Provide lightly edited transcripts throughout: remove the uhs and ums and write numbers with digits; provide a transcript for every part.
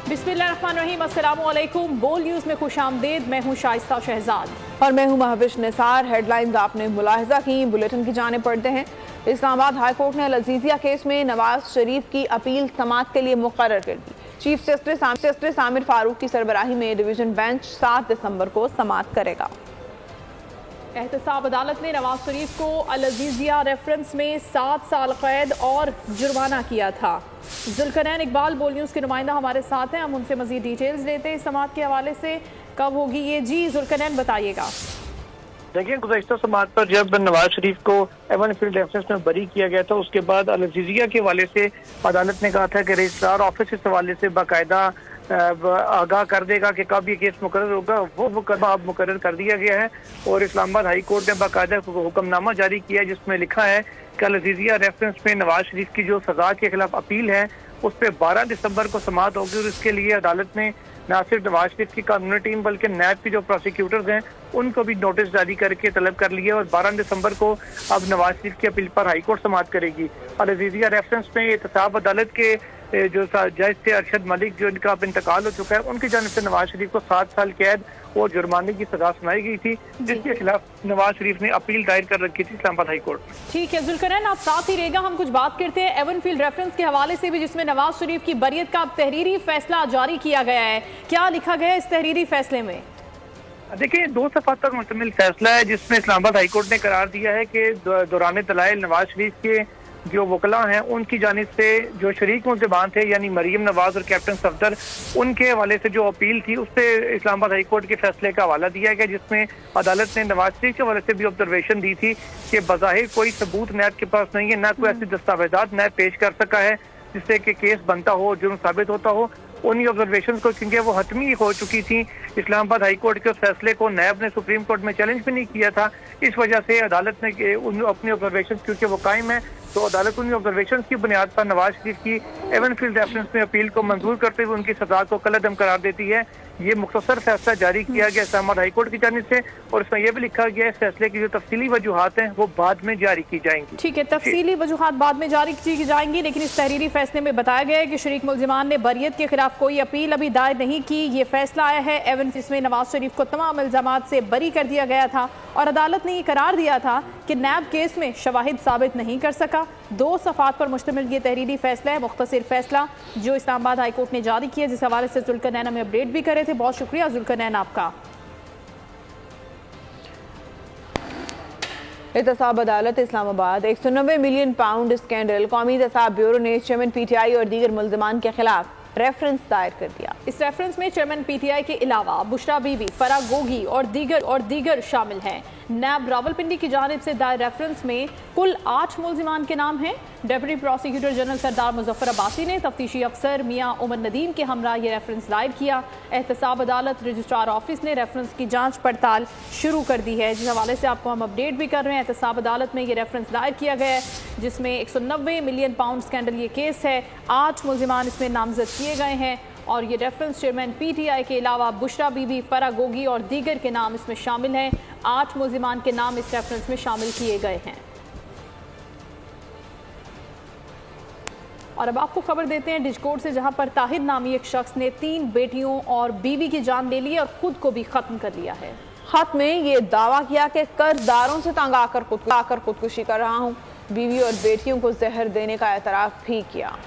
बिस्मिल्लाहिर्रहमानिर्रहीम, अस्सलामुअलैकुम। बोल न्यूज़ में खुश आमदेद। मैं हूँ शाइस्ता शहजाद और मैं हूँ महविश निसार। हेडलाइंस आपने मुलाहिजा की, बुलेटिन की जाने पढ़ते हैं। इस्लामाबाद हाई कोर्ट ने अल-अज़ीज़िया केस में नवाज शरीफ की अपील समाअत के लिए मुकर्रर कर दी। चीफ जस्टिस आमिर फारूक की सरबराही में डिवीजन बेंच 7 दिसंबर को समाअत करेगा। एहतसाब अदालत ने नवाज शरीफ को अल-अज़ीज़िया रेफरेंस में 7 साल कैद और जुर्माना किया था। जुल्करनैन इकबाल बोल न्यूज़ के नुमाइंदा हमारे साथ हैं, हम उनसे मज़ीद डिटेल्स लेते हैं। समाअत के हवाले से कब होगी ये? जी जुल्करनैन बताइएगा। देखिए, गुज़श्ता समाअत पर जब नवाज शरीफ को एवन फील्ड रेफरेंस में बरी किया गया था, उसके बाद अल-अज़ीज़िया के हवाले से अदालत ने कहा था कि रजिस्ट्रार ऑफिस इस हवाले से बाकायदा आगाह कर देगा कि कब ये केस मुकर्रर होगा। वो मुकदमा अब मुकर्रर कर दिया गया है और इस्लामाबाद हाई कोर्ट ने बाकायदा हुक्मनामा जारी किया है जिसमें लिखा है कि अल-अज़ीज़िया रेफरेंस में नवाज शरीफ की जो सजा के खिलाफ अपील है उस पर 12 दिसंबर को समाअत होगी और इसके लिए अदालत ने न सिर्फ नवाज शरीफ की कानूनी टीम बल्कि नैब की जो प्रोसिक्यूटर्स हैं उनको भी नोटिस जारी करके तलब कर लिया और 12 दिसंबर को अब नवाज शरीफ की अपील पर हाई कोर्ट समाअत करेगी। अल-अज़ीज़िया रेफरेंस में एहतसाब अदालत के जो जज थे अरशद मलिक, जो इनका अब इंतकाल हो चुका है, उनकी जानिब से नवाज शरीफ को 7 साल कैद और जुर्माने की सजा सुनाई गई थी, जिसके खिलाफ नवाज शरीफ ने अपील दायर कर रखी थी इस्लामाबाद हाई कोर्ट। ठीक है जुल्करनैन, आप साथ ही रहेगा। हम कुछ बात करते हैं एवन फील्ड रेफरेंस के हवाले से भी, जिसमें नवाज शरीफ की बरियत का अब तहरीरी फैसला जारी किया गया है। क्या लिखा गया है इस तहरीरी फैसले में? देखिए, 2 सफ़ात पर मुश्तमिल फैसला है जिसमें इस्लामाबाद हाई कोर्ट ने करार दिया है कि दौरान दलाइल नवाज शरीफ के जो वकला हैं उनकी जानिब से जो शरीक मुल्ज़िमान थे यानी मरीम नवाज और कैप्टन सफदर, उनके हवाले से जो अपील थी उस पर इस्लामाबाद हाई कोर्ट के फैसले का हवाला दिया गया, जिसमें अदालत ने नवाज शरीफ के हवाले से भी ऑब्जर्वेशन दी थी कि बज़ाहिर कोई सबूत नैब के पास नहीं है, ना कोई ऐसी दस्तावेजात नैब पेश कर सका है जिससे कि केस बनता हो, जुर्म साबित होता हो। उन्हीं ऑब्जर्वेशन को, क्योंकि वो हतमी हो चुकी थी, इस्लामाबाद हाई कोर्ट के उस फैसले को नैब ने सुप्रीम कोर्ट में चैलेंज भी नहीं किया था। इस वजह से अदालत ने अपनी ऑब्जर्वेशन क्योंकि वो कायम है तो अदालत उन ऑब्जर्वेशन की बुनियाद पर नवाज शरीफ की एवन फील्ड रेफरेंस में अपील को मंजूर करते हुए उनकी सजा को कलअदम करार देती है। ये मुख्तसर फैसला जारी किया गया इस्लामाबाद हाई कोर्ट की जानिब से और इसमें यह भी लिखा गया है इस फैसले की जो तफसीली वजूहात हैं वो बाद में जारी की जाएंगी। ठीक है, तफसीली वजूहात बाद में जारी की जाएंगी, लेकिन इस तहरीरी फैसले में बताया गया है कि शरीक मुल्ज़िमान ने बरियत के खिलाफ कोई अपील अभी दायर नहीं की। ये फैसला आया है एवन जिसमें नवाज शरीफ को तमाम इल्जामात से बरी कर दिया गया था और अदालत ने ये करार दिया था कि नैब केस में शवाहिद साबित नहीं कर सका। 2 सफ़ात पर मुश्तमिल ये तहरीरी फैसला है, मुख्तसर फैसला जो इस्लामाबाद हाई कोर्ट ने जारी किया, जिस हवाले से जुल्करनैन हमें अपडेट भी करे थे। बहुत शुक्रिया जुल्करनैन आपका। एहतसाब अदालत इस्लामाबाद 190 मिलियन पाउंड स्कैंडल, कौमी एहतसाब ब्यूरो ने चेयरमैन PTI और दीगर मुल्ज़िमान के खिलाफ रेफरेंस दायर कर दिया। इस रेफरेंस में चेयरमैन PTI के अलावा बुशरा बीबी, फराह गोगी और दीगर शामिल हैं। नैब रावलपिंडी की जानिब से दायर रेफरेंस में कुल 8 मुल्ज़िमान के नाम हैं। डेप्यूटी प्रोसिक्यूटर जनरल सरदार मुजफ्फर अब्बासी ने तफ्तीशी अफसर मियां उमर नदीम के हमरा ये रेफरेंस दायर किया। एहतसाब अदालत रजिस्ट्रार ऑफिस ने रेफरेंस की जांच पड़ताल शुरू कर दी है, जिस हवाले से आपको हम अपडेट भी कर रहे हैं। एहतसाब अदालत में ये रेफरेंस दायर किया गया है जिसमें 190 मिलियन पाउंड स्कैंडल ये केस है। 8 मुल्ज़िमान इसमें नामजद किए गए हैं और ये रेफरेंस चेयरमैन PTI के अलावा बुशरा बीबी, फराह गोगी और दीगर के नाम इसमें शामिल हैं। 8 मुल्ज़िमान के नाम इस रेफरेंस में शामिल किए गए हैं। और अब आपको खबर देते हैं डिजकोट से, जहां पर ताहिर नामी एक शख्स ने 3 बेटियों और बीवी की जान ले ली और खुद को भी खत्म कर लिया है। खत में ये दावा किया कि कर्जदारों से तंग आकर खुदकुशी कर रहा हूँ। बीवी और बेटियों को जहर देने का एतराफ भी किया।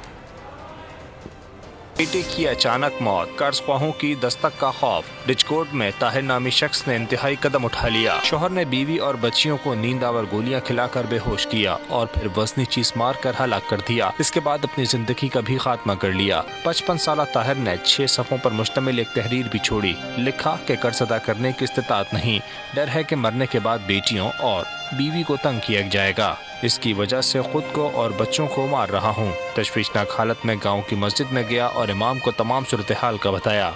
बेटे की अचानक मौत, कर्ज ख्वाहों की दस्तक का खौफ। डिजकोट में ताहिर नामी शख्स ने इंतहाई कदम उठा लिया। शोहर ने बीवी और बच्चियों को नींद आवर गोलियां खिलाकर बेहोश किया और फिर वजनी चीज मार कर हलाक कर दिया। इसके बाद अपनी जिंदगी का भी खात्मा कर लिया। 55 साल ताहिर ने 6 सफ़ों पर मुश्तमिल एक तहरीर भी छोड़ी। लिखा कि कर्ज अदा करने की इस्तिताअत नहीं, डर है कि मरने के बाद बेटियों और बीवी को तंग किया जाएगा। इसकी वजह से खुद को और बच्चों को मार रहा हूँ। तशवीशनाक हालत में गांव की मस्जिद में गया और इमाम को तमाम सूरत हाल का बताया।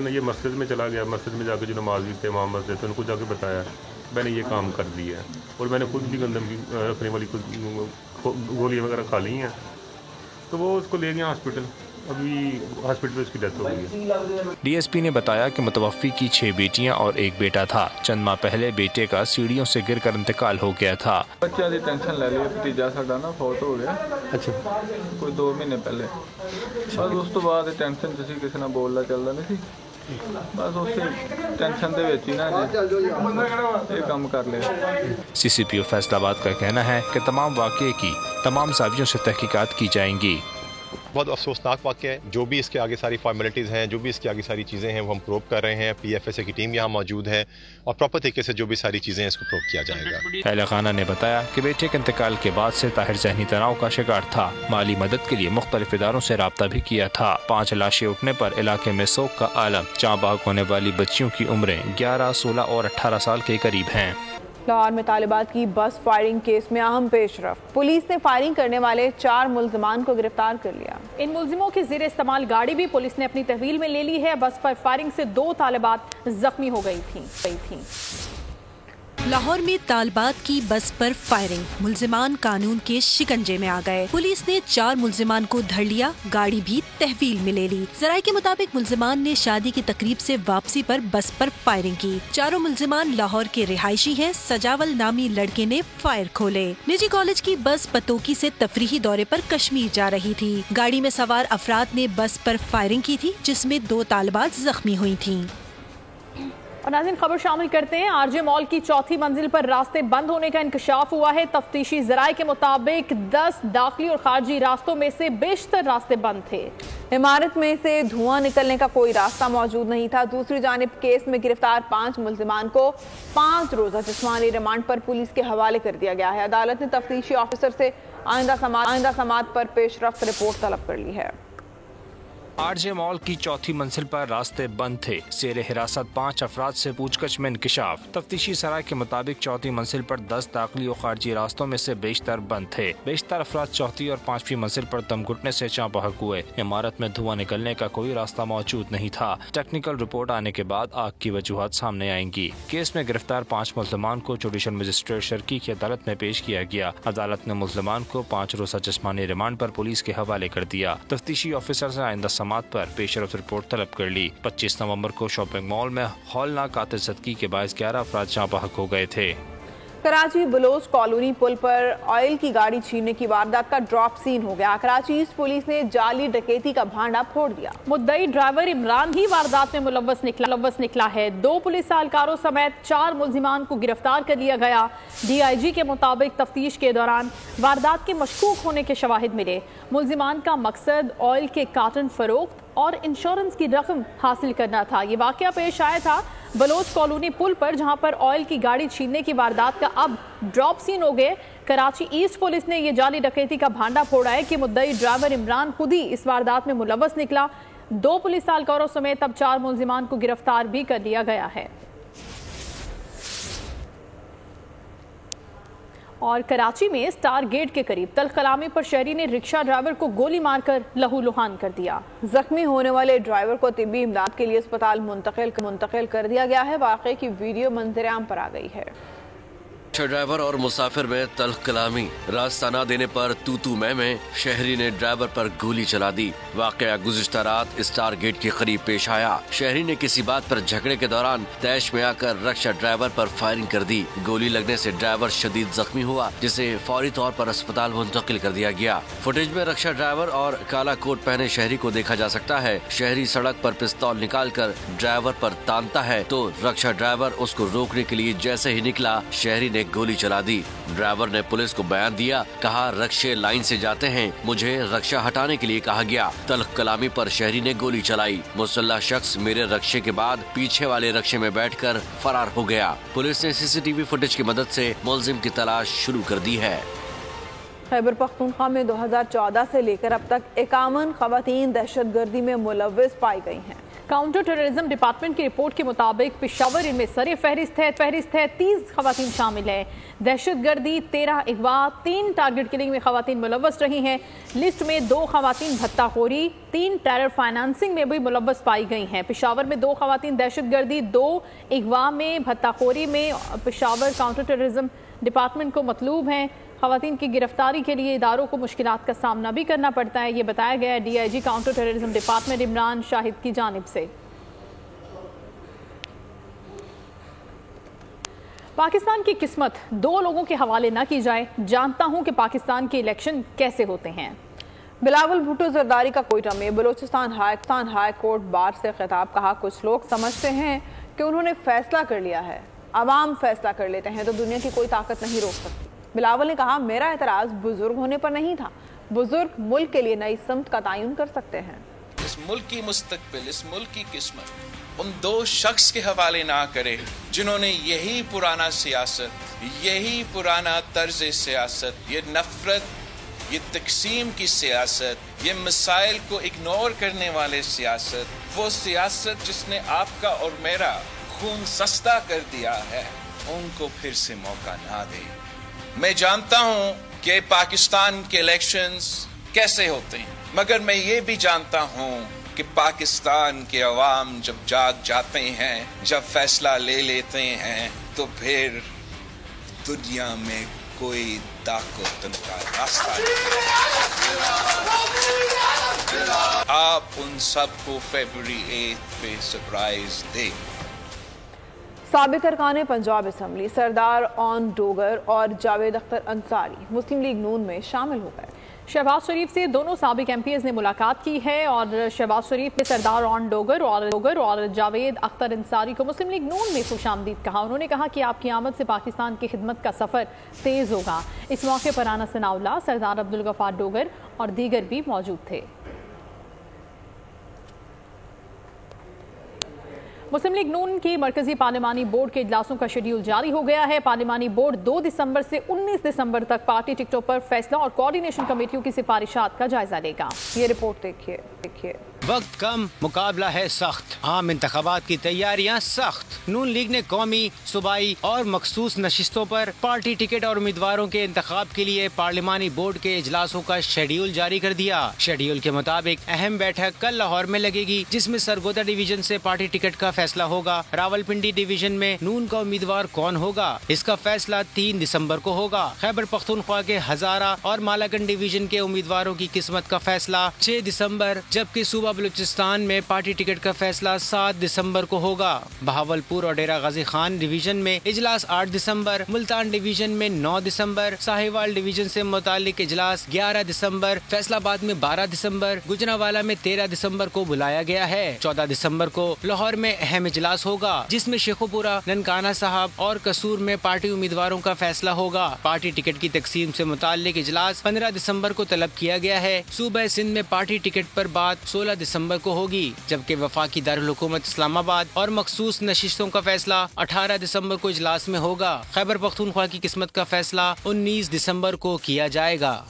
ये मस्जिद में चला गया, मस्जिद में जाकर जो नमाजी थे इमाम मस्जिद थे उनको जाके बताया मैंने ये काम कर दिया है और मैंने खुद भी गंदम की रखने वाली गोलियाँ वगैरह खा ली हैं। तो वो उसको ले गया हॉस्पिटल। अभी हॉस्पिटल में उसकी डेथ हो गई है। डीएसपी ने बताया कि मुतवफ़ी की 6 बेटियां और 1 बेटा था। चंद माह पहले बेटे का सीढ़ियों से गिरकर इंतकाल हो गया था। बच्चों की टेंशन ले ली, भतीजा साडा ना फौत हो गया। अच्छा, कोई 2 महीने पहले। बस उस तो बाद टेंशन च किसी ने बोलना चलता नहीं सी। बस उस टेंशन दे विच ही ना ये काम कर लिया। CCPO फैसलाबाद का कहना है कि तमाम वाक़े की तमाम साजियों से तहकीकात की जाएंगी। बहुत अफसोसनाक वाक़या है। जो भी इसके आगे सारी फॉर्मेलिटीज़ हैं, जो भी इसकी आगे सारी चीज़ें हैं वो हम प्रूव कर रहे हैं। PFSA की टीम यहाँ मौजूद है और प्रॉपर तरीके से जो भी सारी चीज़ें हैं इसको प्रूव किया जाएगा। अहले खाना ने बताया कि बेटे के इंतकाल के बाद से ताहिर ज़हनी तनाव का शिकार था। माली मदद के लिए मुख्तलिफ इदारों से रब्ता भी किया था। 5 लाशें उठने पर इलाके में सोग का आलम। चाँ बाग होने वाली बच्चियों की उम्रें 11, 16 और 18 साल के करीब हैं। लाहौर में तालिबात की बस फायरिंग केस में अहम पेशरफ्त। पुलिस ने फायरिंग करने वाले 4 मुल्जिमान को गिरफ्तार कर लिया। इन मुल्जिमों की ज़ेर इस्तेमाल गाड़ी भी पुलिस ने अपनी तहवील में ले ली है। बस पर फायरिंग से 2 तालिबात जख्मी हो गई थीं। लाहौर में तालिबात की बस पर फायरिंग, मुल्जिमान कानून के शिकंजे में आ गए। पुलिस ने 4 मुल्जिमान को धर लिया, गाड़ी भी तहवील में ले ली। जराये के मुताबिक मुल्जिमान ने शादी की तकरीब से वापसी पर बस पर फायरिंग की। 4 मुल्जिमान लाहौर के रिहायशी हैं। सजावल नामी लड़के ने फायर खोले। निजी कॉलेज की बस पतोकी से तफरीही दौरे पर कश्मीर जा रही थी। गाड़ी में सवार अफराद ने बस पर फायरिंग की थी, जिसमें 2 तालिबात जख्मी हुई थी। और नाज़रीन, खबर शामिल करते हैं। आरजे मॉल की 4थी मंजिल पर रास्ते बंद होने का इंकशाफ हुआ है। तफ्तीशी ज़राए के मुताबिक 10 दाखिली और खारजी रास्तों में से बेशतर रास्ते बंद थे। इमारत में से धुआं निकलने का कोई रास्ता मौजूद नहीं था। दूसरी जानिब केस में गिरफ्तार 5 मुल्जिमान को 5 रोज़ा जिस्मानी रिमांड पर पुलिस के हवाले कर दिया गया है। अदालत ने तफ्तीशी ऑफिसर से आइंदा समाअत पर पेशरफ्त रिपोर्ट तलब कर ली है। आरजे मॉल की 4थी मंजिल पर रास्ते बंद थे। ज़ेरे हिरासत 5 अफराद से पूछताछ में इंकशाफ। तफ्तीशी सराय के मुताबिक 4थी मंजिल पर 10 दाखिली और खारजी रास्तों में से बेशतर बंद थे। बेशतर अफराद 4थी और 5वीं मंजिल पर दम घुटने से चाँ बहक हुए। इमारत में धुआं निकलने का कोई रास्ता मौजूद नहीं था। टेक्निकल रिपोर्ट आने के बाद आग की वजूहात सामने आएंगी। केस में गिरफ्तार 5 मुल्जिमान को जुडिशल मजिस्ट्रेट शर्की की अदालत में पेश किया गया। अदालत ने मुल्जिमान को 5 रोज़ा जिस्मानी रिमांड पर पुलिस के हवाले कर दिया। तफ्तीशी ऑफिसर से आइंदा समाअत पर पेशरफ्त रिपोर्ट तलब कर ली। 25 नवंबर को शॉपिंग मॉल में हौलनाक आतिशज़दगी के बायस 11 अफराद चाँ बहक हो गए थे। कराची बलोच कॉलोनी पुल पर ऑयल की गाड़ी छीनने की वारदात का ड्रॉप सीन हो गया। कराची ईस्ट पुलिस ने जाली डकैती का भांडा फोड़ दिया। मुद्दई ड्राइवर इमरान ही वारदात में मुलव्वस निकला है। 2 पुलिस एहलकारों समेत 4 मुल्जिमान को गिरफ्तार कर लिया गया। DIG के मुताबिक तफ्तीश के दौरान वारदात के मशकूक होने के शवाहिद मिले। मुल्जिमान का मकसद ऑयल के कार्टन फरोख्त और इंश्योरेंस की रकम हासिल करना था। ये वाकया पेश आया था बलोच कॉलोनी पुल पर, जहां पर ऑयल की गाड़ी छीनने की वारदात का अब ड्रॉप सीन हो गए। कराची ईस्ट पुलिस ने ये जाली डकैती का भांडा फोड़ा है कि मुद्दई ड्राइवर इमरान खुद ही इस वारदात में मुलव्वस निकला। 2 पुलिस एहलकारों समेत अब 4 मुल्जिमान को गिरफ्तार भी कर लिया गया है। और कराची में स्टार गेट के करीब तल्ख कलामी पर शहरी ने रिक्शा ड्राइवर को गोली मारकर लहूलुहान कर दिया। जख्मी होने वाले ड्राइवर को तिब्बी इमदाद के लिए अस्पताल मुंतकिल कर दिया गया है। वाक़े की वीडियो मंजर आम पर आ गई है। ड्राइवर और मुसाफिर में तल्ख कलामी, रास्ता न देने पर तू मैं शहरी ने ड्राइवर पर गोली चला दी। वाकया गुज़िश्ता रात स्टार गेट के करीब पेश आया। शहरी ने किसी बात पर झगड़े के दौरान तैश में आकर रक्षा ड्राइवर पर फायरिंग कर दी। गोली लगने से ड्राइवर शदीद जख्मी हुआ, जिसे फौरी तौर पर अस्पताल मुंतकिल कर दिया गया। फुटेज में रक्षा ड्राइवर और काला कोट पहने शहरी को देखा जा सकता है। शहरी सड़क पर पिस्तौल निकालकर ड्राइवर पर तानता है तो रक्षा ड्राइवर उसको रोकने के लिए जैसे ही निकला, शहरी ने गोली चला दी। ड्राइवर ने पुलिस को बयान दिया, कहा रक्षे लाइन से जाते हैं, मुझे रक्षा हटाने के लिए कहा गया। तल्ख कलामी पर शहरी ने गोली चलाई। मुसल्लह शख्स मेरे रक्षे के बाद पीछे वाले रक्षे में बैठकर फरार हो गया। पुलिस ने CCTV फुटेज की मदद से मुलजिम की तलाश शुरू कर दी है। खैबर पख्तूनख्वा में 2014 से लेकर अब तक 51 खवातीन दहशतगर्दी में मुलव्वस पाई गई हैं। काउंटर टेररिज्म डिपार्टमेंट की रिपोर्ट के मुताबिक पेशावर इनमें सरे फहरिस्त है। 30 खवातीन शामिल है। दहशतगर्दी, 13 अगवा, 3 टारगेट किलिंग में खवातीन मुलव्वस रही हैं। लिस्ट में 2 खवातीन भत्ताखोरी, 3 टेरर फाइनेंसिंग में भी मुलव्वस पाई गई हैं। पेशावर में 2 खवातीन दहशतगर्दी, 2 अगवा में, भत्ताखोरी में। पेशावर काउंटर टेररिज्म डिपार्टमेंट को मतलूब हैं। خواتین کی گرفتاری کے لیے اداروں کو مشکلات کا سامنا بھی کرنا پڑتا ہے، یہ بتایا گیا ہے DIG counter terrorism department Imran Shahid کی جانب سے۔ پاکستان کی قسمت دو لوگوں کے حوالے نہ کی جائے، جانتا ہوں کہ پاکستان کے الیکشن کیسے ہوتے ہیں۔ بلاول بھٹو زرداری کا کوئٹہ میں بلوچستان ہائی کورٹ بار سے خطاب، کہا کچھ لوگ سمجھتے ہیں کہ انہوں نے فیصلہ کر لیا ہے، عوام فیصلہ کر لیتے ہیں تو دنیا کی کوئی طاقت نہیں روک سکتی۔ بلاول نے کہا میرا اعتراض بزرگ ہونے پر نہیں تھا، بزرگ ملک کے لیے نئی سمت کا تعین کر سکتے ہیں۔ اس ملک کی مستقبل، اس ملک کی قسمت ان دو شخص کے حوالے نہ کرے جنہوں نے یہی پرانا سیاست، یہی پرانا طرز سیاست، یہ نفرت، یہ تقسیم کی سیاست، یہ مسائل کو اگنور کرنے والے سیاست، وہ سیاست جس نے آپ کا اور میرا خون سستا کر دیا ہے، ان کو پھر سے موقع نہ دے۔ میں جانتا ہوں کہ پاکستان کے الیکشنز کیسے ہوتے ہیں، مگر میں یہ بھی جانتا ہوں کہ پاکستان کے عوام جب جاگ جاتے ہیں، جب فیصلہ لے لیتے ہیں، تو پھر دنیا میں کوئی طاقت ان کا راستہ نہیں۔ آپ ان سب کو فیبروری 8 پہ سرپرائز دیں۔ سابق ارکان پنجاب اسمبلی سردار اون ڈوگر اور جاوید اختر انصاری مسلم لیگ نون میں شامل ہو گئے۔ شہباز شریف سے دونوں سابق MPs نے ملاقات کی ہے اور شہباز شریف نے سردار اون ڈوگر اور جاوید اختر انصاری کو مسلم لیگ نون میں خوش آمدید کہا۔ انہوں نے کہا کہ آپ کی آمد سے پاکستان کی خدمت کا سفر تیز ہوگا۔ اس موقع پر رانا ثناء اللہ، سردار عبدالغفار ڈوگر اور دیگر بھی موجود تھے۔ مسلم لیگ نون کی مرکزی پارلیمانی بورڈ کے اجلاسوں کا شیڈیول جاری ہو گیا ہے۔ پارلیمانی بورڈ 2 دسمبر سے 19 دسمبر تک پارٹی ٹکٹوں پر فیصلہ اور کوارڈینیشن کمیٹیوں کی سفارشات کا جائزہ لے گا۔ یہ رپورٹ دیکھیے۔ وقت کم، مقابلہ ہے سخت، عام انتخابات کی تیاریاں سخت۔ نون لیگ نے قومی، صوبائی اور مخصوص نشستوں پر پارٹی ٹکٹ اور امیدواروں کے انتخاب کے لیے پارلیمانی بورڈ کے اجلاسوں کا شیڈیول جاری کر دیا۔ شیڈیول کے مطابق اہم بیٹھک کل لاہور میں لگے گی، جس میں سرگودا ڈویژن سے پارٹی ٹکٹ کا فیصلہ ہوگا۔ راولپنڈی ڈویژن میں نون کا امیدوار کون ہوگا، اس کا فیصلہ 3 دسمبر کو ہوگا۔ خیبر پختونخوا کے ہزارہ اور مالاکنڈ ڈویژن کے امیدواروں کی قسمت کا فیصلہ 6 دسمبر، جبکہ صوبہ بلوچستان میں پارٹی ٹکٹ کا فیصلہ 7 دسمبر کو ہوگا۔ بہاولپور اور ڈیرہ غازی خان ڈویژن میں اجلاس 8 دسمبر، ملتان ڈویژن میں 9 دسمبر، ساہیوال ڈویژن سے متعلق اجلاس 11 دسمبر، فیصلہ آباد میں 12 دسمبر، گجرانوالہ میں 13 دسمبر کو بلایا گیا ہے۔ 14 دسمبر کو لاہور میں اہم اجلاس ہوگا، جس میں شیخوپورہ، ننکانہ صاحب اور قصور میں پارٹی امیدواروں کا فیصلہ ہوگا۔ پارٹی ٹکٹ کی تقسیم سے متعلق اجلاس 15 دسمبر کو طلب کیا گیا ہے۔ صوبہ سندھ میں پارٹی ٹکٹ پر بات 16 دسمبر کو ہوگی، جبکہ وفاقی دارالحکومت اسلام آباد اور مخصوص نشستوں کا فیصلہ 18 دسمبر کو اجلاس میں ہوگا۔ خیبر پختونخوا کی قسمت کا فیصلہ 19 دسمبر کو کیا جائے گا۔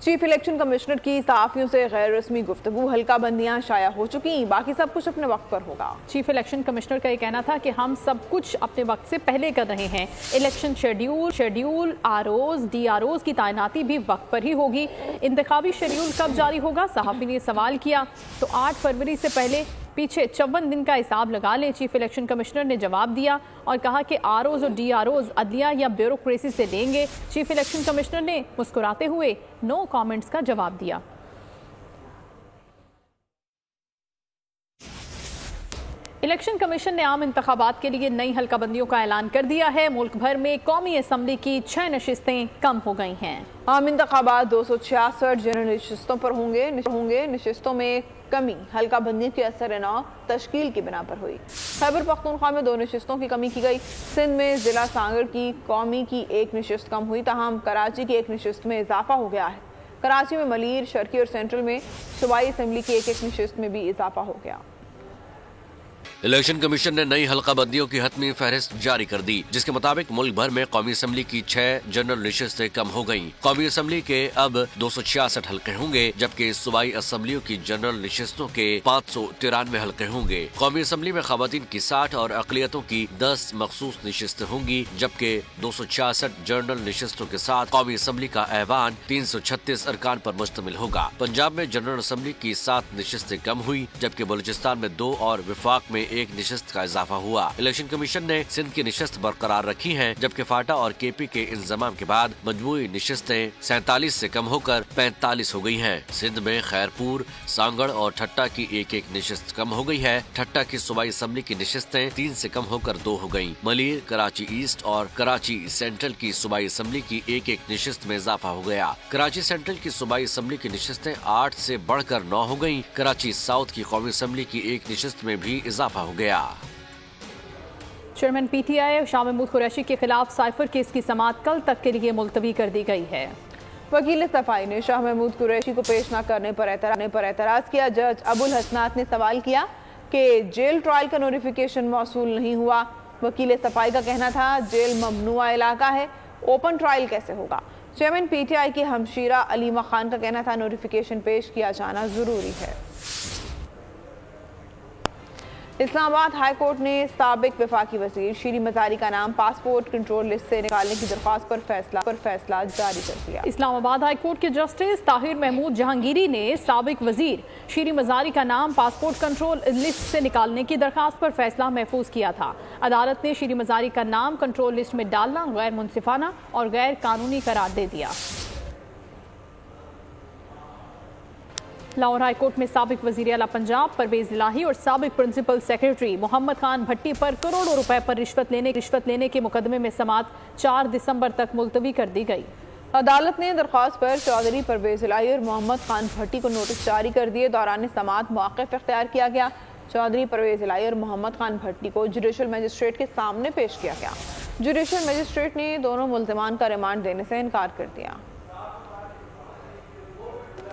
چیف الیکشن کمشنر کی صحافیوں سے غیر رسمی گفتگو، حلقہ بندیاں شائع ہو چکی، باقی سب کچھ اپنے وقت پر ہوگا۔ چیف الیکشن کمشنر کا یہ کہنا تھا کہ ہم سب کچھ اپنے وقت سے پہلے کر رہے ہیں۔ الیکشن شیڈیول ROs DROs کی تعیناتی بھی وقت پر ہی ہوگی۔ انتخابی شیڈیول کب جاری ہوگا، صحافی نے سوال کیا تو 8 فروری سے پہلے پیچھے 54 دن کا حساب لگا لیں۔ چیف الیکشن کمشنر نے جواب دیا اور کہا کہ ROs اور DROs عدلیہ یا بیوروکریسی سے لیں گے۔ چیف الیکشن کمشنر نے مسکراتے ہوئے نو کامنٹس کا جواب دیا۔ الیکشن کمیشن نے عام انتخابات کے لیے نئی حلقہ بندیوں کا اعلان کر دیا ہے۔ ملک بھر میں قومی اسمبلی کی 6 نشستیں کم ہو گئی ہیں۔ عام انتخابات 266 جنرل نشستوں پر ہوں گے۔ نشستوں میں کمی حلقہ بندی کے اثر نو تشکیل کی بنا پر ہوئی۔ خیبر پختونخوا میں 2 نشستوں کی کمی کی گئی۔ سندھ میں ضلع سانگڑ کی قومی کی 1 نشست کم ہوئی، تاہم کراچی کی 1 نشست میں اضافہ ہو گیا ہے۔ کراچی میں ملیر، شرقی اور سینٹرل میں صوبائی اسمبلی کی 1 نشست میں بھی اضافہ ہو گیا۔ الیکشن کمیشن نے نئی حلقہ بندیوں کی حتمی فہرست جاری کر دی، جس کے مطابق ملک بھر میں قومی اسمبلی کی 6 جنرل نشستیں کم ہو گئیں۔ قومی اسمبلی کے اب 266 حلقے ہوں گے، جبکہ صوبائی اسمبلیوں کی جنرل نشستوں کے 593 حلقے ہوں گے۔ قومی اسمبلی میں خواتین کی 60 اور اقلیتوں کی 10 مخصوص نشستیں ہوں گی، جبکہ 266 جنرل نشستوں کے ساتھ قومی اسمبلی کا ایوان 336 ارکان پر مشتمل ہوگا۔ پنجاب میں جنرل اسمبلی کی 7 نشستیں کم ہوئی، جبکہ بلوچستان میں 2 اور وفاق میں एक निशस्त का इजाफा हुआ। इलेक्शन कमीशन ने सिंध की निशस्त बरकरार रखी है, जबकि फाटा और केपी के इंतजाम के बाद मजमूई निशस्तें 47 से कम होकर 45 हो गई हैं। सिंध में खैरपुर, सांगड़ और ठट्टा की एक एक निशस्त कम हो गई है। ठट्टा की सूबाई असम्बली की निशस्तें 3 से कम होकर 2 हो गयी। मलीर, कराची ईस्ट और कराची सेंट्रल की सूबाई असम्बली की एक एक निशस्त में इजाफा हो गया। कराची सेंट्रल की सूबाई असम्बली की निशस्तें 8 से बढ़कर 9 हो गयी। कराची साउथ की कौमी असम्बली की एक निशस्त में भी इजाफा हो गया। चेयरमैन पीटीआई शाह महमूद कुरैशी के खिलाफ साइफर केस की समाअत कल तक के लिए मुलतवी कर दी गई है। वकील सफाई ने शाह महमूद कुरैशी को पेश न करने पर एतराज किया। जज अबुल हसनात ने सवाल किया कि जेल ट्रायल का नोटिफिकेशन मौसूल नहीं हुआ। वकील सफाई का कहना था जेल ममनुआ इलाका है, ओपन ट्रायल कैसे होगा। चेयरमैन पीटीआई की हमशीरा अलीमा खान का कहना था नोटिफिकेशन पेश किया जाना जरूरी है। इस्लामाबाद हाई कोर्ट ने साबिक वफाकी वजीर शीरी मजारी का नाम पासपोर्ट कंट्रोल लिस्ट से निकालने की दरख्वास्त पर फैसला जारी कर दिया। इस्लामाबाद हाई कोर्ट के जस्टिस ताहिर महमूद जहांगीरी ने साबिक वजीर शीरी मजारी का नाम पासपोर्ट कंट्रोल लिस्ट से निकालने की दरख्वास्त पर फैसला महफूज किया था। अदालत ने शीरी मजारी का नाम कंट्रोल लिस्ट में डालना गैर मुनसिफाना और गैर कानूनी करार दे दिया। लाहौर हाई कोर्ट में साबिक वजीर आला पंजाब परवेज इलाही और साबिक प्रिंसिपल सेक्रेटरी मोहम्मद खान भट्टी पर करोड़ों रुपए पर रिश्वत लेने के मुकदमे में समाअत 4 दिसंबर तक मुलतवी कर दी गई। अदालत ने दरख्वास्त पर चौधरी परवेज इलाही और मोहम्मद खान भट्टी को नोटिस जारी कर दिए। दौरान समाअत मौक़िफ़ इख्तियार किया गया। चौधरी परवेज इलाही और मोहम्मद खान भट्टी को जुडिशल मजिस्ट्रेट के सामने पेश किया गया। जुडिशल मजिस्ट्रेट ने दोनों मुल्ज़िमान का रिमांड देने से इनकार कर दिया।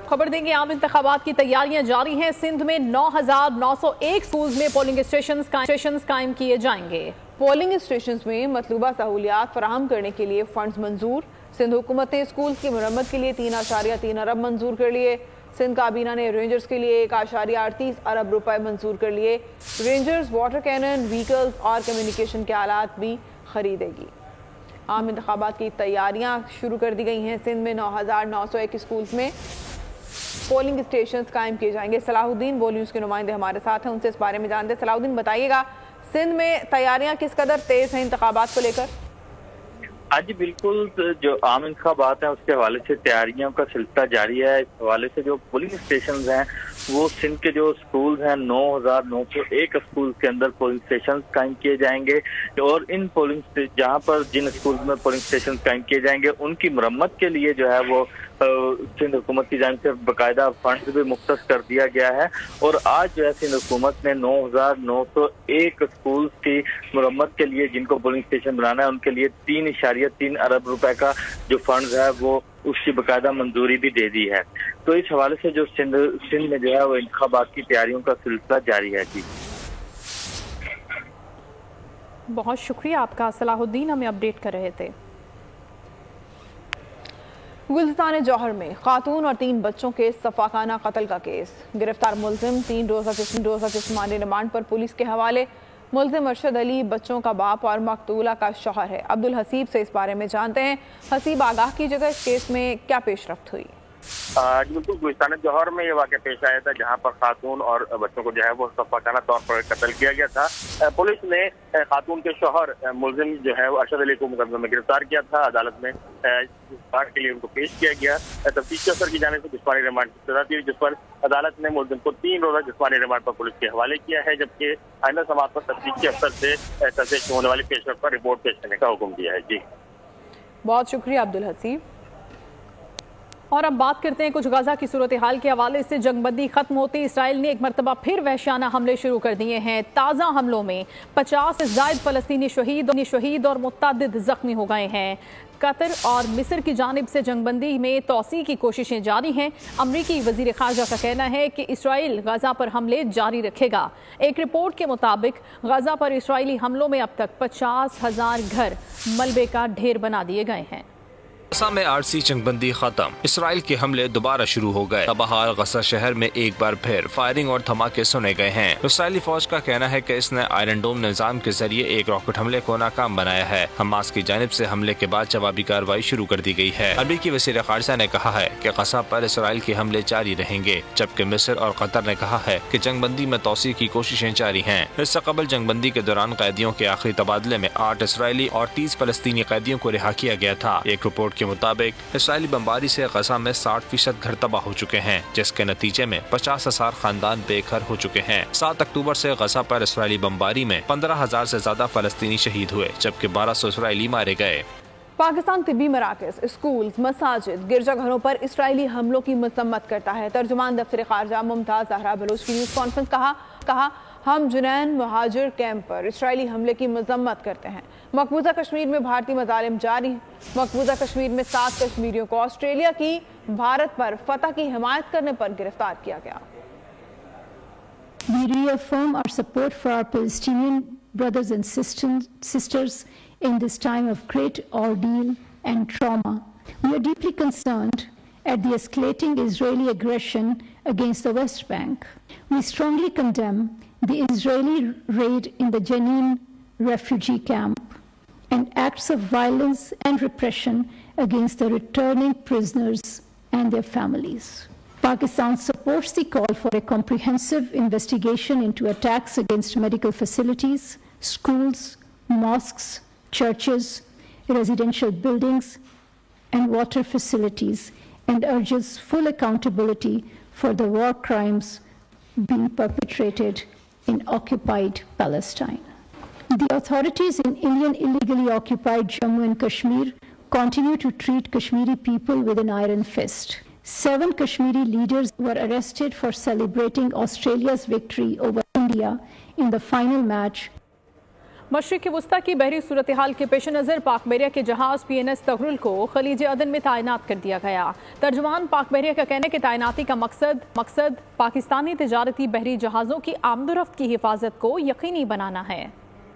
खबर देंगे आम इंतखाबात की तैयारियां जारी हैं। सिंध में 9,901 स्कूल्स में पोलिंग स्टेशंस कायम किए जाएंगे। पोलिंग स्टेशंस में मतलूबा सहूलियात फराहम करने के लिए फंड्स मंजूर। सिंध हुकूमत ने स्कूल्स की मरम्मत के लिए 3.3 अरब मंजूर कर लिए। सिंध काबीना ने रेंजर्स के लिए 1.38 अरब रुपए मंजूर कर लिए। रेंजर्स वाटर कैनन, व्हीकल्स और कम्युनिकेशन के आलात भी खरीदेगी। आम इंतखाबात की तैयारियां शुरू कर दी गई हैं। सिंध में 9,901 स्कूल्स में पोलिंग स्टेशंस कायम किए जाएंगे। सलाहुद्दीन वो न्यूज़ के नुमाइंदे हमारे साथ हैं, उनसे इस बारे में जानते हैं। सलाहुद्दीन, बताइएगा सिंध में तैयारियां किस कदर तेज हैं इंतखाबात को लेकर? आज बिल्कुल जो आम इंतखाबात हैं उसके हवाले से तैयारियों का सिलसिला जारी है। इस हवाले से जो पोलिंग स्टेशन हैं वो सिंध के जो स्कूल हैं 9,901 स्कूल के अंदर पोलिंग स्टेशन कायम किए जाएंगे और इन पोलिंग जहां पर जिन स्कूल में पोलिंग स्टेशन कायम किए जाएंगे उनकी मरम्मत के लिए जो है वो सिंध हुकूमत की जानिब से बाकायदा फंड भी मुख्तस कर दिया गया है। और आज जो है सिंध हुकूमत ने 9,901 स्कूल की मरम्मत के लिए जिनको पोलिंग स्टेशन बनाना है उनके लिए 3.3 अरब रुपए का जो फंड है वो उसकी बाकायदा मंजूरी भी दे दी है। तो इस हवाले से जो सिंध में जो है वो इंतखाबात की तैयारियों का सिलसिला जारी है। जी बहुत शुक्रिया आपका सलाहुद्दीन, हमें अपडेट कर रहे थे। गुलिस्तान जौहर में खातून और 3 बच्चों के सफाकाना कत्ल का केस। गिरफ्तार मुल्जिम 3 रोज़ा जिस्मानी रिमांड पर पुलिस के हवाले। मुल्जिम अरशद अली बच्चों का बाप और मकतूला का शौहर है। अब्दुल हसीब से इस बारे में जानते हैं। हसीब, आगाह कीजिएगा इस केस में क्या पेशरफ्त हुई? बिल्कुल, गुलिस्तान जौहर में ये वाक़या पेश आया था जहाँ पर खातून और बच्चों को जो है वो सफाकाना तौर पर कत्ल किया गया था। पुलिस ने खातून के शौहर मुल्जिम जो है वो अरशद अली को मुकदमे में गिरफ्तार किया था। अदालत में गिरफ्तार के लिए उनको पेश किया गया। तफ्तीश अफसर की जानिब से जिस्मानी रिमांड की सज़ा दी, जिस पर अदालत ने मुल्जिम को 3 रोज़ा जिस्मानी रिमांड पर पुलिस के हवाले किया है, जबकि आइंदा समाअत पर तफ्तीश अफसर से तफ्तीश होने वाली पेशरफ्त पर रिपोर्ट पेश करने का हुक्म दिया है। जी बहुत शुक्रिया अब्दुल हसीब। और अब बात करते हैं कुछ गजा की सूरत हाल के हवाले से। जंगबंदी खत्म होते इसराइल ने एक मरतबा फिर वहशियाना हमले शुरू कर दिए हैं। ताज़ा हमलों में 50 से ज़ायद फ़लस्तीनी शहीद और मुतअद्दिद ज़ख्मी हो गए हैं। कतर और मिस्र की जानिब से जंगबंदी में तोसी की कोशिशें जारी हैं। अमरीकी वज़ीर ख़ारजा का कहना है कि इसराइल गजा पर हमले जारी रखेगा। एक रिपोर्ट के मुताबिक गजा पर इसराइली हमलों में अब तक 50,000 घर मलबे का ढेर बना दिए गए हैं। गसा में आरसी जंगबंदी खत्म, इसराइल के हमले दोबारा शुरू हो गए। तबाहाल गसा शहर में एक बार फिर फायरिंग और धमाके सुने गए हैं। इसराइली फौज का कहना है कि इसने आयरन डोम निजाम के जरिए एक रॉकेट हमले को नाकाम बनाया है। हमास की जानिब से हमले के बाद जवाबी कार्रवाई शुरू कर दी गई है। अमरीकी वज़ीर ख़ारिजा ने कहा है कि गसा पर इसराइल के हमले जारी रहेंगे, जबकि मिस्र और कतर ने कहा है कि जंगबंदी में तोसी की कोशिशें जारी हैं। इससे कबल जंगबंदी के दौरान कैदियों के आखिरी तबादले में 8 इसराइली और 30 फलस्तीनी कैदियों को रिहा किया गया था। एक रिपोर्ट के मुताबिक इसराइली बमबारी से गजा में 60% घर तबाह हो चुके हैं, जिसके नतीजे में 50,000 खानदान बेघर हो चुके हैं। 7 अक्टूबर से गजा पर इसराइली बमबारी में 15,000 से ज्यादा फलस्तीनी शहीद हुए, जबकि 1200 इसराइली मारे गए। पाकिस्तान तिब्बी मराकज़, स्कूल, मसाजिद, गिरजाघरों पर इसराइली हमलों की मजम्मत करता है। तर्जुमान दफ्तर ख़ारजा मुमताज़ ज़हरा बलोच की न्यूज़ कॉन्फ्रेंस कहा हम जुनैन महाजिर कैंप पर इसराइली हमले की मजम्मत करते हैं। मकबूजा कश्मीर में भारतीय मजालिम जारी हैं। मकबूजा कश्मीर में 7 कश्मीरियों को ऑस्ट्रेलिया की भारत पर फतह की हिमायत करने पर गिरफ्तार किया गया। We reaffirm our support for our Palestinian brothers and sisters in this time of great ordeal and trauma. We are deeply concerned at the escalating Israeli aggression against the West Bank. We strongly condemn the Israeli raid in the Jenin refugee camp and acts of violence and repression against the returning prisoners and their families. Pakistan supports the call for a comprehensive investigation into attacks against medical facilities, schools, mosques, churches, residential buildings, and water facilities, and urges full accountability for the war crimes being perpetrated in occupied Palestine. The authorities in Indian illegally occupied Jammu and Kashmir continue to treat Kashmiri people with an iron fist. 7 Kashmiri leaders were arrested for celebrating Australia's victory over India in the final match. मशरिक़ वस्ता की बहरी सूरत हाल के पेश नज़र पाक बहरिया के जहाज़ PNS तगरुल को खलीज अदन में तैनात कर दिया गया। तर्जुमान पाक बहरिया का कहना है कि तैनाती का मकसद पाकिस्तानी तजारती बहरी जहाज़ों की आमदोरफ्त की हिफाजत को यकीनी बनाना है।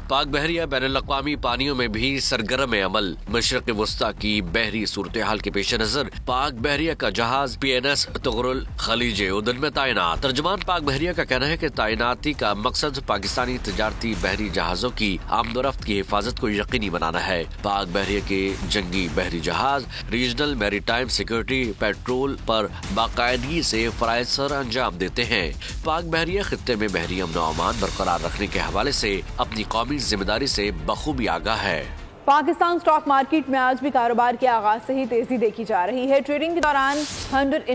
पाक बहरिया बैनुल-अक़वामी पानियों में भी सरगर्म अमल। मशरिक़ वस्ता की बहरी सूरत हाल के पेश नज़र पाक बहरिया का जहाज PNS तगरुल खलीज उदन में तैनात। तर्जुमान पाक बहरिया का कहना है कि तैनाती का मकसद पाकिस्तानी तजारती बहरी जहाज़ों की आमदोरफ्त की हिफाजत को यकीनी बनाना है। पाक बहरिया के जंगी बहरी जहाज रीजनल मैरीटाइम सिक्योरिटी पेट्रोल पर बाकायदगी से फ़राइज़ सर अंजाम देते हैं। पाक बहरिया खित्ते में बहरी अमन व अमान बरकरार रखने के हवाले से अपनी कौमी जिम्मेदारी से बखूबी आगाह है। पाकिस्तान स्टॉक मार्केट में आज भी कारोबार के आगाज से ही तेजी देखी जा रही है। ट्रेडिंग के दौरान 100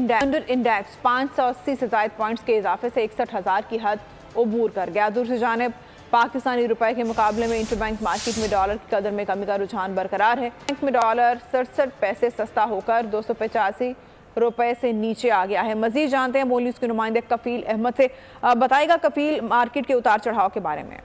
इंडेक्स 580 से ज़ायद पॉइंट्स के इजाफे से 61,000 की हद अबूर कर गया। दूसरी जानिब पाकिस्तानी रुपए के मुकाबले में इंटरबैंक मार्केट में डॉलर की कदर में कमी का रुझान बरकरार है। बैंक में डॉलर 67 पैसे सस्ता होकर 285 रुपए से नीचे आ गया है। मजीद जानते हैं मोल न्यूज़ के नुमाइंदे कफील अहमद से। बताएगा कफील, मार्केट के उतार चढ़ाव के बारे में।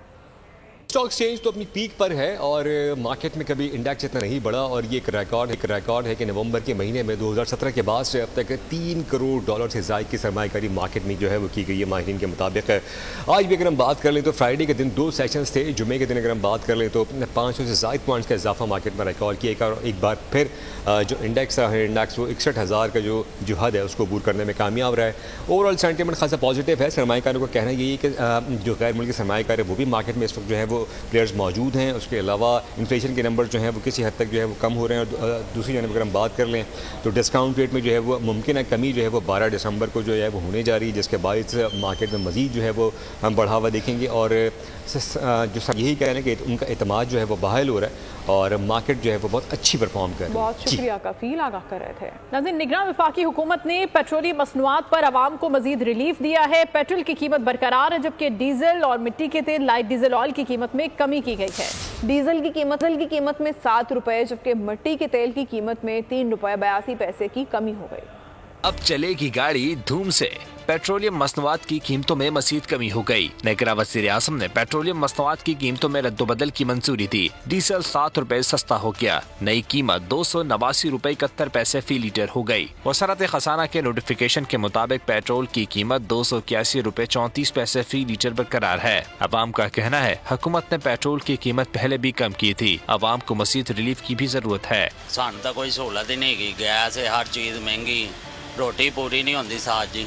स्टॉक एक्सचेंज तो अपनी पीक पर है और मार्केट में कभी इंडेक्स इतना नहीं बढ़ा और ये एक रिकॉर्ड है कि नवंबर के महीने में 2017 के बाद से अब तक 3 करोड़ डॉलर से ज़ायद की सरमायाकारी मार्केट में जो है वो की गई है माहिरीन के मुताबिक। आज भी अगर हम बात कर लें तो फ्राइडे के दिन 2 सेशंस थे। जुमे के दिन अगर हम बात कर लें तो 500 से ज़ायद पॉइंट्स का इजाफा मार्केट में रिकॉर्ड किया और एक बार फिर जो इंडेक्स वो 61,000 का जो हद है उसको अबूर करने में कामयाब रहा है। ओवरऑल सेंटीमेंट खासा पॉजिटिव है। सरमायाकारों का कहना यही है कि जो गैर मुल्की सरमायाकार है वो भी मार्केट में इस वक्त जो है वो प्लेयर्स मौजूद हैं। उसके अलावा इन्फ्लेशन के नंबर जो हैं वो किसी हद तक जो है वो कम हो रहे हैं और दूसरी जानब अगर हम बात कर लें तो डिस्काउंट रेट में जो है वो मुमकिन है कमी जो है वो 12 दिसंबर को जो है वो होने जा रही है, जिसके बायस मार्केट में मज़ीद जो है वो हम बढ़ावा देखेंगे और जो यही कहना है कि उनका एतमाद जो है वो बहाल हो रहा है और मार्केट जो है वो बहुत अच्छी परफॉर्म कर रही है। बहुत शुक्रिया कफील, आगाह कर रहे थे। नाज़रीन, निगरान वफाकी हुकूमत ने पेट्रोलियम मसनूआत पर आवाम को मजीद रिलीफ दिया है। पेट्रोल की कीमत बरकरार है, जबकि डीजल और मिट्टी के तेल लाइट डीजल ऑयल की कीमत में कमी की गई है। डीजल की कीमत में 7 रुपए, जबकि मिट्टी के तेल की कीमत में 3 रुपए 82 पैसे की कमी हो गई। अब चलेगी गाड़ी धूम से। पेट्रोलियम मसनूआत की कीमतों में मज़ीद कमी हो गई। नेकरा वज़ीर आज़म ने पेट्रोलियम मसनूआत की कीमतों में रद्दोबदल की मंजूरी दी। डीजल 7 रुपए सस्ता हो गया। नई कीमत 289 रुपए 71 पैसे फी लीटर हो गई। वज़ारत ख़ज़ाना के नोटिफिकेशन के मुताबिक पेट्रोल की कीमत 281 रुपए 34 पैसे फी लीटर बरकरार है। अवाम का कहना है हुकूमत ने पेट्रोल की कीमत पहले भी कम की थी। अवाम को मज़ीद रिलीफ की भी जरूरत है। सानू तो कोई सहूलत ही नहीं की, गैस है, हर चीज महंगी, रोटी पूरी नहीं होती साथ जी,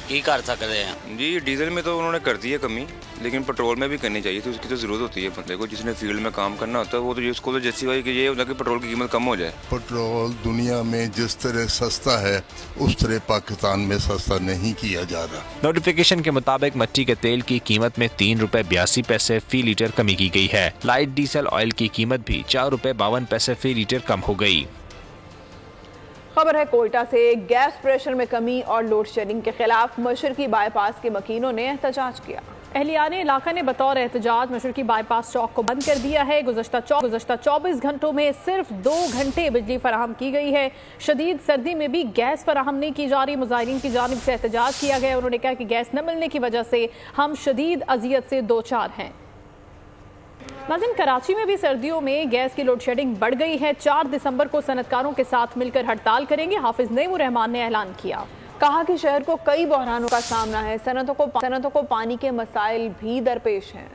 की कर सकते हैं जी। डीजल में तो उन्होंने कर दी है कमी, लेकिन पेट्रोल में भी करनी चाहिए थी। उसकी तो जरूरत होती है बंदे को, जिसने फील्ड में काम करना होता है वो तो उसको तो जस्टिफाई कि ये होता है कि पेट्रोल की कीमत कम हो जाए। पेट्रोल दुनिया में जिस तरह सस्ता है उस तरह पाकिस्तान में सस्ता नहीं किया जा रहा। नोटिफिकेशन के मुताबिक मिट्टी के तेल की कीमत में 3 रुपए 82 पैसे फी लीटर कमी की गई है। लाइट डीजल ऑयल की कीमत भी 4 रुपए 52 पैसे फी लीटर कम हो गई। खबर है कोयटा से। गैस प्रेशर में कमी और लोड शेडिंग के खिलाफ मशरकी बाईपास के मकीनों ने एहतजाज किया। अहलियाने इलाका ने बतौर एहतजाज मशरकी बाईपास चौक को बंद कर दिया है। गुज़श्ता 24 घंटों में सिर्फ 2 घंटे बिजली फराहम की गई है। शदीद सर्दी में भी गैस फराहम नहीं की जा रही। मुजाहिरीन की जानिब से एहतजाज किया गया। उन्होंने कहा कि गैस न मिलने की वजह से हम शदीद अजियत से दो चार हैं। नाज़रीन, कराची में भी सर्दियों में गैस की लोड शेडिंग बढ़ गई है। 4 दिसंबर को सनतकारों के साथ मिलकर हड़ताल करेंगे। हाफिज नईमुर रहमान ने ऐलान किया। कहा कि शहर को कई बहरानों का सामना है। सनतों को पानी के मसाइल भी दरपेश हैं।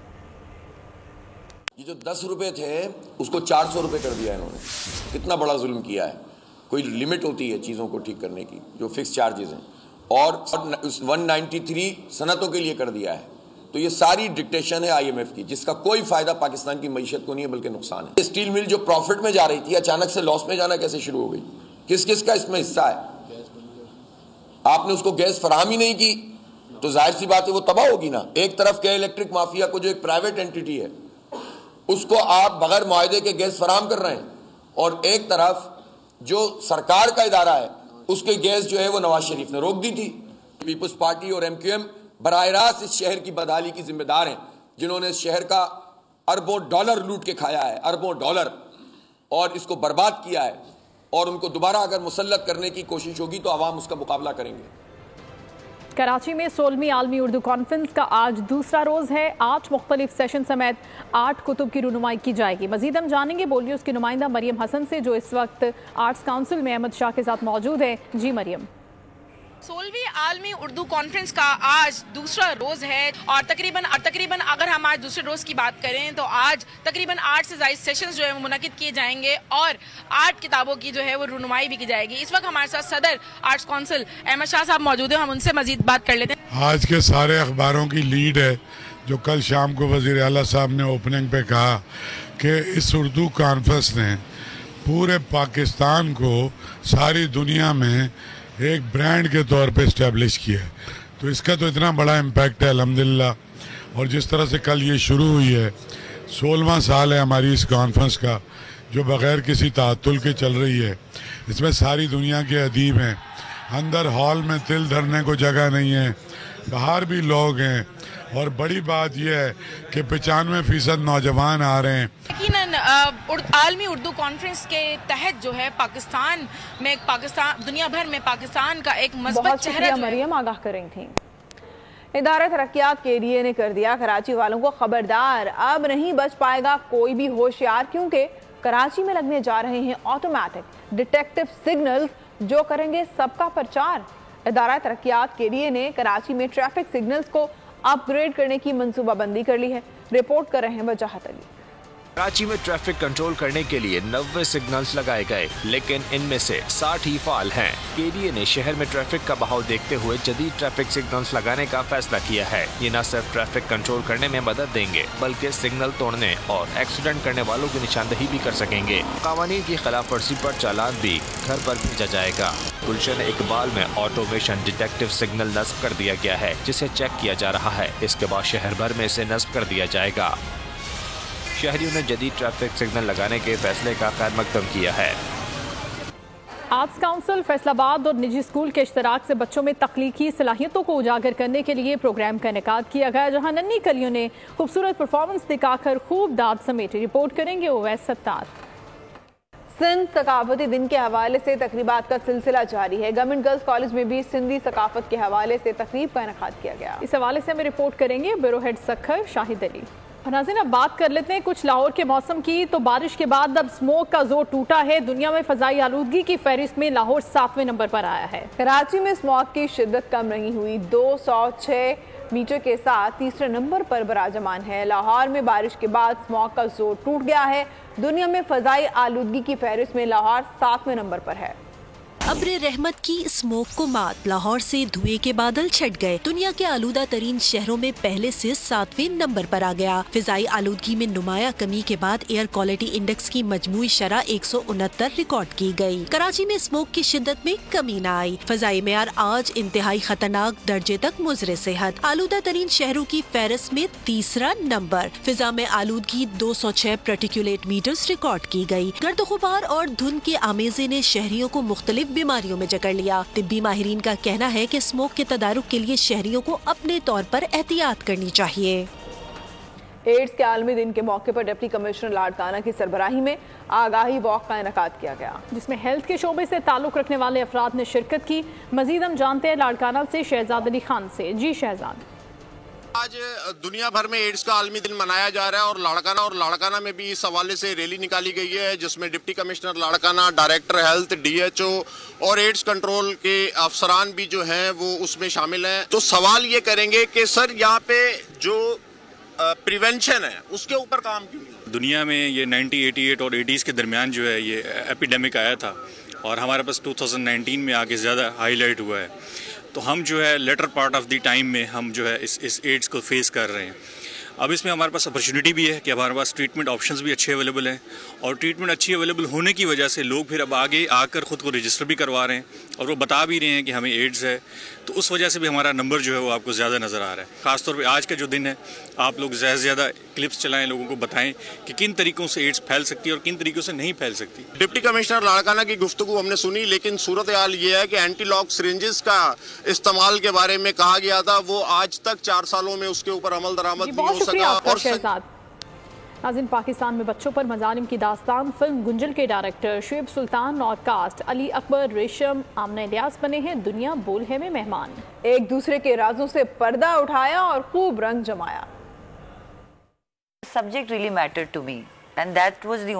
ये जो 10 रुपए थे उसको 400 रुपए कर दिया इन्होंने। कितना बड़ा जुल्म किया है। कोई लिमिट होती है चीज़ों को ठीक करने की, जो फिक्स चार्जेस हैं, और 193 सनतों के लिए कर दिया है। तो ये सारी डिक्टेशन है IMF की, जिसका कोई फायदा पाकिस्तान की मईशत को नहीं है बल्कि नुकसान है। स्टील मिल जो प्रॉफिट में जा रही थी अचानक से लॉस में जाना कैसे शुरू हो गई? किस किस का इसमें हिस्सा है? आपने उसको गैस फराहम ही नहीं की तो जाहिर सी बात है वो तबाह होगी ना। एक तरफ के इलेक्ट्रिक माफिया को, जो एक प्राइवेट एंटिटी है, उसको आप बगैर मुआहदे के गैस फराहम कर रहे हैं, और एक तरफ जो सरकार का इदारा है उसके गैस जो है वो नवाज शरीफ ने रोक दी थी। पीपल्स पार्टी और MQM बराह रास्त इस शहर की बदहाली की जिम्मेदार हैं, जिन्होंने इस शहर का अरबों डॉलर लूट के खाया है, अरबों डॉलर, और इसको बर्बाद किया है। और उनको दोबारा अगर मुसल्लत करने की कोशिश होगी तो अवाम उसका मुकाबला करेंगे। कराची में 16वीं आलमी उर्दू कॉन्फ्रेंस का आज दूसरा रोज है। 8 मुख्तलिफ सेशन समेत 8 कुतुब की रुनुमाई की जाएगी। मजीद हम जानेंगे बोलिए उसकी नुमाइंदा मरियम हसन से, जो इस वक्त आर्ट्स काउंसिल में अहमद शाह के साथ मौजूद है। जी मरियम। 16वीं आलमी उर्दू कॉन्फ्रेंस का आज दूसरा रोज है, और तकरीबन अगर हम आज दूसरे रोज की बात करें तो आज तकरीबन 8 से ज्यादा सेशंस जो है वो मुनक्किद किए जाएंगे, और 8 किताबों की जो है वो रुनुमाई भी की जाएगी। इस वक्त हमारे साथ सदर आर्ट्स काउंसिल अहमद शाह साहब मौजूद हैं। हम उनसे मजीद बात कर लेते हैं। आज के सारे अखबारों की लीड है, जो कल शाम को वजीर आला साहब ने ओपनिंग पे कहा कि इस उर्दू कॉन्फ्रेंस ने पूरे पाकिस्तान को सारी दुनिया में एक ब्रांड के तौर पे इस्टेब्लिश किया है। तो इसका तो इतना बड़ा इम्पैक्ट है अल्हम्दुलिल्लाह। और जिस तरह से कल ये शुरू हुई है, 16वां साल है हमारी इस कॉन्फ्रेंस का, जो बग़ैर किसी ताअत्तुल के चल रही है। इसमें सारी दुनिया के अदीब हैं। अंदर हॉल में तिल धरने को जगह नहीं है, बाहर भी लोग हैं, और बड़ी बात यह है कि 95% नौजवान आ रहे हैं। यकीनन आलमी उर्दू कॉन्फ्रेंस के तहत जो है पाकिस्तान दुनिया भर में पाकिस्तान का एक मजबूत चेहरा मरियम आगाह कर रही थी। इदारा तरक्यात के लिए ने कर दिया कराची वालों को खबरदार, अब नहीं बच पाएगा कोई भी होशियार, क्योंकि कराची में लगने जा रहे हैं ऑटोमेटिक डिटेक्टिव सिग्नल्स, जो करेंगे सबका प्रचार। इदारा तरक्यात के लिए ने कराची में ट्रैफिक सिग्नल्स को अपग्रेड करने की मंसूबाबंदी कर ली है। रिपोर्ट कर रहे हैं वजाहत अली। कराची में ट्रैफिक कंट्रोल करने के लिए 90 सिग्नल्स लगाए गए, लेकिन इनमें से 60 ही फाल हैं। केडीए ने शहर में ट्रैफिक का बहाव देखते हुए जदीद ट्रैफिक सिग्नल्स लगाने का फैसला किया है। ये न सिर्फ ट्रैफिक कंट्रोल करने में मदद देंगे, बल्कि सिग्नल तोड़ने और एक्सीडेंट करने वालों की निशानदही भी कर सकेंगे। कानून की खिलाफ वर्जी पर चालान भी घर पर भेजा जाएगा। गुलशन इकबाल में ऑटोमेशन डिटेक्टिव सिग्नल नस्ब कर दिया गया है, जिसे चेक किया जा रहा है। इसके बाद शहर भर में इसे नस्ब कर दिया जाएगा। शहरियों ने जदीद ट्रैफिक सिग्नल लगाने के फैसले का खैर मकदम किया है। आर्ट्स काउंसिल फैसलाबाद और निजी स्कूल के इश्तराक से बच्चों में तख्लीकी सलाहियतों को उजागर करने के लिए प्रोग्राम का इनेकाद किया गया, जहां नन्ही कलियों ने खूबसूरत परफॉर्मेंस दिखाकर खूब दाद समेटी। रिपोर्ट करेंगे ओवैस सत्तार। सिंध सकाफती दिन के हवाले से तकरीबात का सिलसिला जारी है। गवर्नमेंट गर्ल्स कॉलेज में भी सिंधी सकाफत के हवाले से तकरीब का इनेकाद किया गया। इस हवाले से हमें रिपोर्ट करेंगे ब्यूरो हेड सखर शाहिद अली। नाज़रीन, अब बात कर लेते हैं कुछ लाहौर के मौसम की। तो बारिश के बाद अब स्मोक का जोर टूटा है। दुनिया में फजाई आलूदगी की फहरिस्त में लाहौर 7वें नंबर पर आया है। कराची में स्मोक की शिद्दत कम नहीं हुई, 206 मीटर के साथ तीसरे नंबर पर बराजमान है। लाहौर में बारिश के बाद स्मोक का जोर टूट गया है। दुनिया में फजाई आलूदगी की फहरिस्त में लाहौर 7वें नंबर पर है। अब्र रहमत की स्मोक को मात, लाहौर से धुएं के बादल छट गए। दुनिया के आलूदा तरीन शहरों में पहले से 7वें नंबर पर आ गया। फिजाई आलूदगी में नुमाया कमी के बाद एयर क्वालिटी इंडेक्स की मजमूई शरह 169 रिकॉर्ड की गई। कराची में स्मोक की शिद्दत में कमी न आई। फिजाई मेयार आज इंतहाई खतरनाक दर्जे तक मुजरे सेहत। आलूदा तरीन शहरों की फहरिस्त में तीसरा नंबर। फिजा में आलूदगी 206 पार्टिकुलेट मीटर्स रिकॉर्ड की गई। गर्द गुबार और धुंध के आमेजे ने शहरियों को मुख्तलिफ बीमारियों में जकड़ लिया। तिब्बी माहिरीन का कहना है कि स्मोक के तदारुक के लिए शहरियों को अपने तौर पर एहतियात करनी चाहिए। एड्स के आलमी दिन के मौके पर डिप्टी कमिश्नर लाड़काना की सरबराही में आगाही वॉक का इनेकाद किया गया, जिसमें हेल्थ के शोबे से ताल्लुक रखने वाले अफराद ने शिरकत की। मजीद हम जानते हैं लाड़काना से शहजाद अली खान से। जी शहजाद। आज दुनिया भर में एड्स का आलमी दिन मनाया जा रहा है और लाड़काना में भी इस हवाले से रैली निकाली गई है, जिसमें deputy commissioner Larkana, director health, DHO और एड्स कंट्रोल के अफसरान भी जो हैं वो उसमें शामिल हैं। तो सवाल ये करेंगे कि सर यहाँ पे जो प्रिवेंशन है उसके ऊपर काम क्यों नहीं? दुनिया में ये 1988 और 80s के दरमियान जो है ये एपिडेमिक आया था और हमारे पास 2019 में आगे ज़्यादा हाईलाइट हुआ है। तो हम जो है later part of the time में हम जो है इस एड्स को फेस कर रहे हैं। अब इसमें हमारे पास अपॉर्चुनिटी भी है कि हमारे पास ट्रीटमेंट ऑप्शंस भी अच्छे अवेलेबल हैं और ट्रीटमेंट अच्छी अवेलेबल होने की वजह से लोग फिर अब आगे आकर ख़ुद को रजिस्टर भी करवा रहे हैं और वो बता भी रहे हैं कि हमें एड्स है। तो उस वजह से भी हमारा नंबर जो है वो आपको ज़्यादा नज़र आ रहा है। ख़ासतौर पे आज का जो दिन है, आप लोग ज़्यादा से ज़्यादा क्लिप्स चलाएं, लोगों को बताएं कि किन तरीक़ों से एड्स फैल सकती है और किन तरीक़ों से नहीं फैल सकती। डिप्टी कमिश्नर लाड़काना की गुफ्तगू हमने सुनी, लेकिन सूरत हाल ये है कि एंटी लॉक सिरिंजेस का इस्तेमाल के बारे में कहा गया था, वो आज तक 4 सालों में उसके ऊपर अमल दरामद नहीं हो सका। और नाज़रीन, पाकिस्तान में बच्चों पर मजालिम की दास्तान फिल्म गुंजल के डायरेक्टर शुएब सुल्तान और कास्ट अली अकबर, रेशम, आमना इलियास बने हैं दुनिया बोल है में मेहमान। एक दूसरे के राजों से पर्दा उठाया और खूब रंग जमाया। Subject really mattered to me and that was the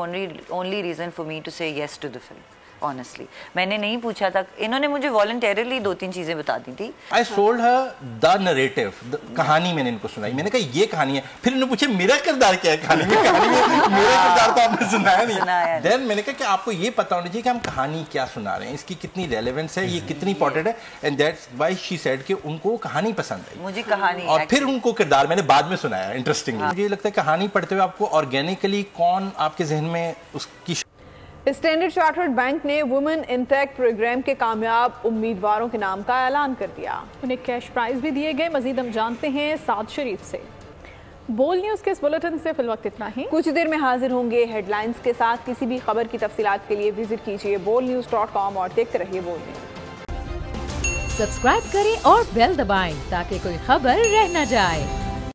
only reason for me to say yes to the film. Honestly, मैंने नहीं पूछा था, इन्होंने मुझे voluntarily 2-3 चीजें बता दी थी। I told her the narrative, कहानी मैंने इनको सुनाई। मैंने कहा ये कहानी है। फिर इन्होंने पूछा मेरा किरदार क्या है कहानी में? मेरा किरदार तो आपने सुनाया नहीं। Then मैंने कहा कि आपको ये पता होना चाहिए कि हम कहानी क्या सुना रहे हैं, इसकी कितनी रेलेवेंस है, ये कितनी इंपॉर्टेंट है। And that's why she said कि उनको कहानी पसंद आई। मुझे कहानी और फिर उनको किरदार मैंने बाद में सुनाया। इंटरेस्टिंगली मुझे लगता है कहानी पढ़ते हुए आपको ऑर्गेनिकली कौन आपके जहन में उसकी। स्टैंडर्ड चार्टर्ड बैंक ने वुमेन इन टेक प्रोग्राम के कामयाब उम्मीदवारों के नाम का ऐलान कर दिया। उन्हें कैश प्राइज भी दिए गए। मजीद हम जानते हैं साद शरीफ से। बोल न्यूज के इस बुलेटिन से फिलवक्त इतना ही। कुछ देर में हाजिर होंगे हेडलाइंस के साथ। किसी भी खबर की तफसीलात के लिए विजिट कीजिए bolnews.com और देखते रहिए बोल न्यूज। सब्सक्राइब करें और बेल दबाएं ताकि कोई खबर रह न जाए।